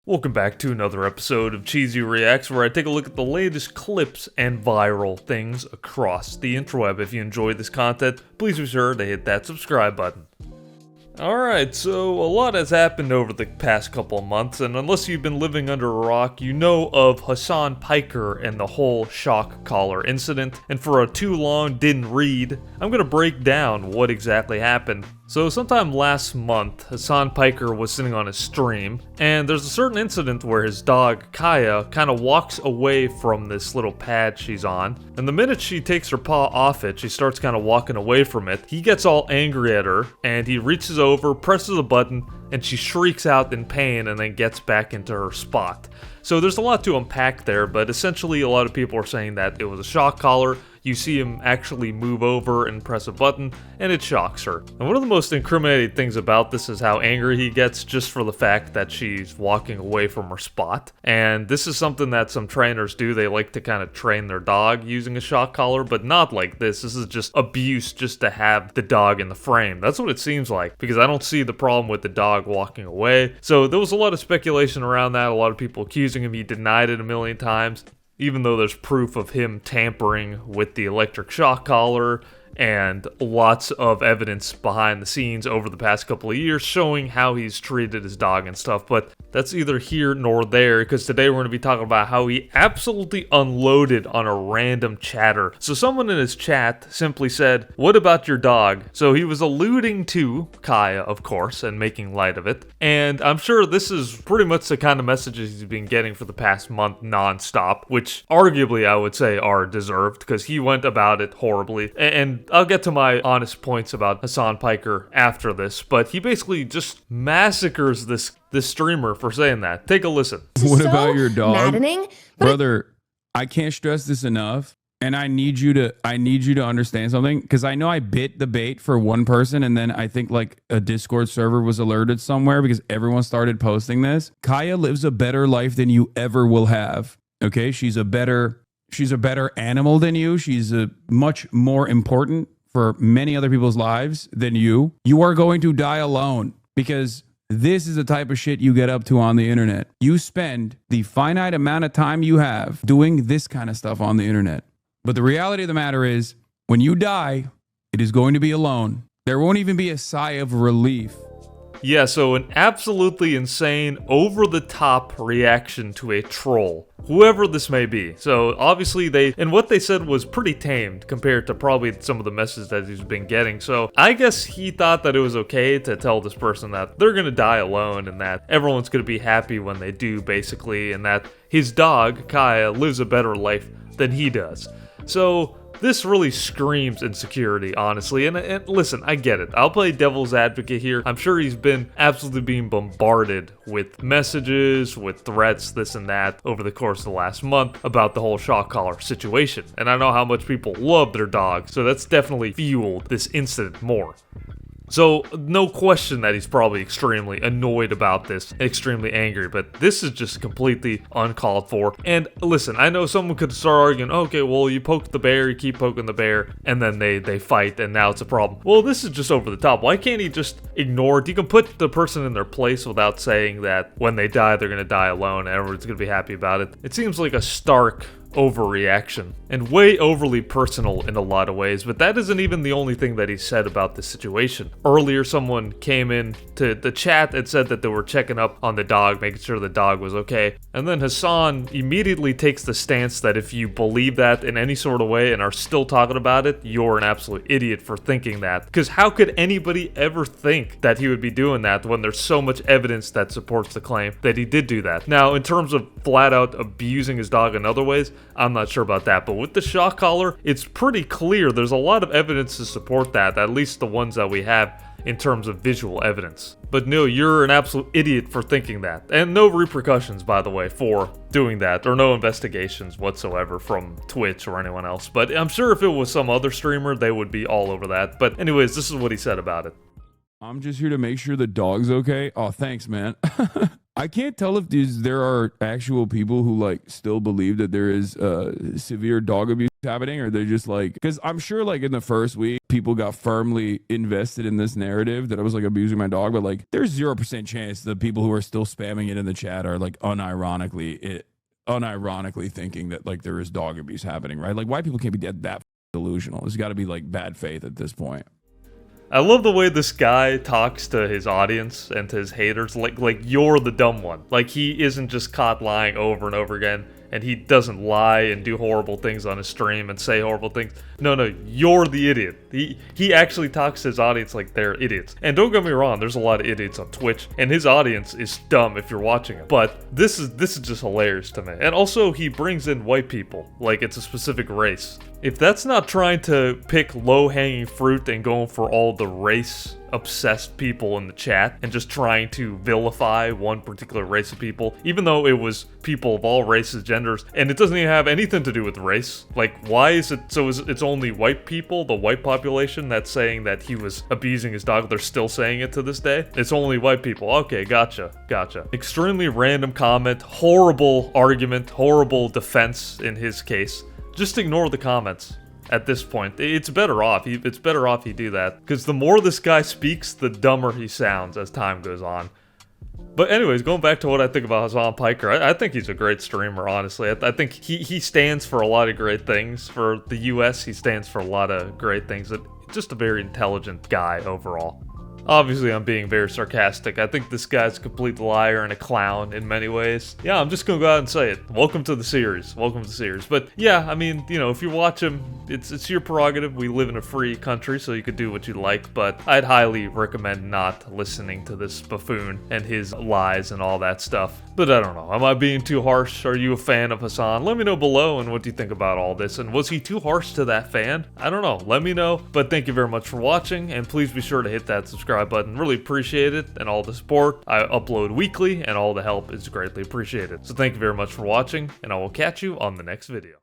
Welcome back to another episode of Cheezy Reacts, where I take a look at the latest clips and viral things across the interweb. If you enjoyed this content, please be sure to hit that subscribe button. Alright, so a lot has happened over the past couple of months, and unless you've been living under a rock, you know of Hasan Piker and the whole shock collar incident, and for a too long didn't read, I'm gonna break down what exactly happened. So sometime last month, Hasan Piker was sitting on his stream, and there's a certain incident where his dog, Kaya, kind of walks away from this little pad she's on, and the minute she takes her paw off it, she starts kind of walking away from it. He gets all angry at her, and he reaches over, presses a button, and she shrieks out in pain and then gets back into her spot. So there's a lot to unpack there, but essentially a lot of people are saying that it was a shock collar. You see him actually move over and press a button, and it shocks her. And one of the most incriminating things about this is how angry he gets just for the fact that she's walking away from her spot. And this is something that some trainers do. They like to kind of train their dog using a shock collar, but not like this. This is just abuse just to have the dog in the frame. That's what it seems like, because I don't see the problem with the dog walking away. So there was a lot of speculation around that, a lot of people accusing him. He denied it a million times, even though there's proof of him tampering with the electric shock collar and lots of evidence behind the scenes over the past couple of years showing how he's treated his dog and stuff. But that's either here nor there, because today we're going to be talking about how he absolutely unloaded on a random chatter. So someone in his chat simply said, "What about your dog?" So he was alluding to Kaya, of course, and making light of it. And I'm sure this is pretty much the kind of messages he's been getting for the past month nonstop, which arguably I would say are deserved, because he went about it horribly. And I'll get to my honest points about Hasan Piker after this, but he basically just massacres this streamer for saying that. Take a listen. What about your dog? Maddening, brother, I can't stress this enough, and I need you to understand something, because I know I bit the bait for one person, and then I think like a Discord server was alerted somewhere because everyone started posting this. Kaya lives a better life than you ever will have. Okay, she's a better animal than you. She's a much more important for many other people's lives than you. You are going to die alone, because this is the type of shit you get up to on the internet. You spend the finite amount of time you have doing this kind of stuff on the internet. But the reality of the matter is, when you die, it is going to be alone. There won't even be a sigh of relief. Yeah, so an absolutely insane, over-the-top reaction to a troll, whoever this may be. So obviously what they said was pretty tamed compared to probably some of the messages that he's been getting. So I guess he thought that it was okay to tell this person that they're gonna die alone and that everyone's gonna be happy when they do, basically, and that his dog, Kaya, lives a better life than he does. So this really screams insecurity, honestly, and listen, I get it. I'll play devil's advocate here. I'm sure he's been absolutely being bombarded with messages, with threats, this and that, over the course of the last month about the whole shock collar situation. And I know how much people love their dogs, so that's definitely fueled this incident more. So, no question that he's probably extremely annoyed about this, extremely angry, but this is just completely uncalled for. And listen, I know someone could start arguing, okay, well, you poked the bear, you keep poking the bear, and then they fight, and now it's a problem. Well, this is just over the top. Why can't he just ignore it? You can put the person in their place without saying that when they die, they're going to die alone, and everyone's going to be happy about it. It seems like a stark overreaction and way overly personal in a lot of ways, but that isn't even the only thing that he said about this situation. Earlier, someone came in to the chat and said that they were checking up on the dog, making sure the dog was okay, and then Hasan immediately takes the stance that if you believe that in any sort of way and are still talking about it, you're an absolute idiot for thinking that. Because how could anybody ever think that he would be doing that when there's so much evidence that supports the claim that he did do that? Now, in terms of flat out abusing his dog in other ways, I'm not sure about that, but with the shock collar, it's pretty clear there's a lot of evidence to support that, at least the ones that we have in terms of visual evidence. But no, you're an absolute idiot for thinking that. And no repercussions, by the way, for doing that, or no investigations whatsoever from Twitch or anyone else. But I'm sure if it was some other streamer, they would be all over that. But anyways, this is what he said about it. I'm just here to make sure the dog's okay. Oh, thanks, man. I can't tell if there are actual people who like still believe that there is severe dog abuse happening, or they're just like, because I'm sure like in the first week people got firmly invested in this narrative that I was like abusing my dog, but like there's 0% chance the people who are still spamming it in the chat are like unironically thinking that like there is dog abuse happening, right? Like white people can't be that delusional. It's got to be like bad faith at this point. I love the way this guy talks to his audience and to his haters, like you're the dumb one. Like he isn't just caught lying over and over again, and he doesn't lie and do horrible things on his stream and say horrible things. No, you're the idiot. He actually talks to his audience like they're idiots. And don't get me wrong, there's a lot of idiots on Twitch, and his audience is dumb if you're watching it. But this is just hilarious to me. And also, he brings in white people like it's a specific race. If that's not trying to pick low-hanging fruit and going for all the race-obsessed people in the chat and just trying to vilify one particular race of people, even though it was people of all races, genders, and it doesn't even have anything to do with race. Like, why is it so it's only white people, the white population, that's saying that he was abusing his dog? They're still saying it to this day? It's only white people. Okay, gotcha. Extremely random comment, horrible argument, horrible defense in his case. Just ignore the comments at this point. It's better off. It's better off you do that. Because the more this guy speaks, the dumber he sounds as time goes on. But anyways, going back to what I think about Hasan Piker, I think he's a great streamer, honestly. I think he stands for a lot of great things. For the US, he stands for a lot of great things. Just a very intelligent guy overall. Obviously, I'm being very sarcastic. I think this guy's a complete liar and a clown in many ways. Yeah, I'm just gonna go out and say it. Welcome to the series. But yeah, I mean, you know, if you watch him, it's your prerogative. We live in a free country, so you could do what you like, but I'd highly recommend not listening to this buffoon and his lies and all that stuff. But I don't know. Am I being too harsh? Are you a fan of Hasan? Let me know below, and what do you think about all this? And was he too harsh to that fan? I don't know. Let me know. But thank you very much for watching, and please be sure to hit that subscribe button. Really appreciate it, and all the support. I upload weekly, and all the help is greatly appreciated. So thank you very much for watching, and I will catch you on the next video.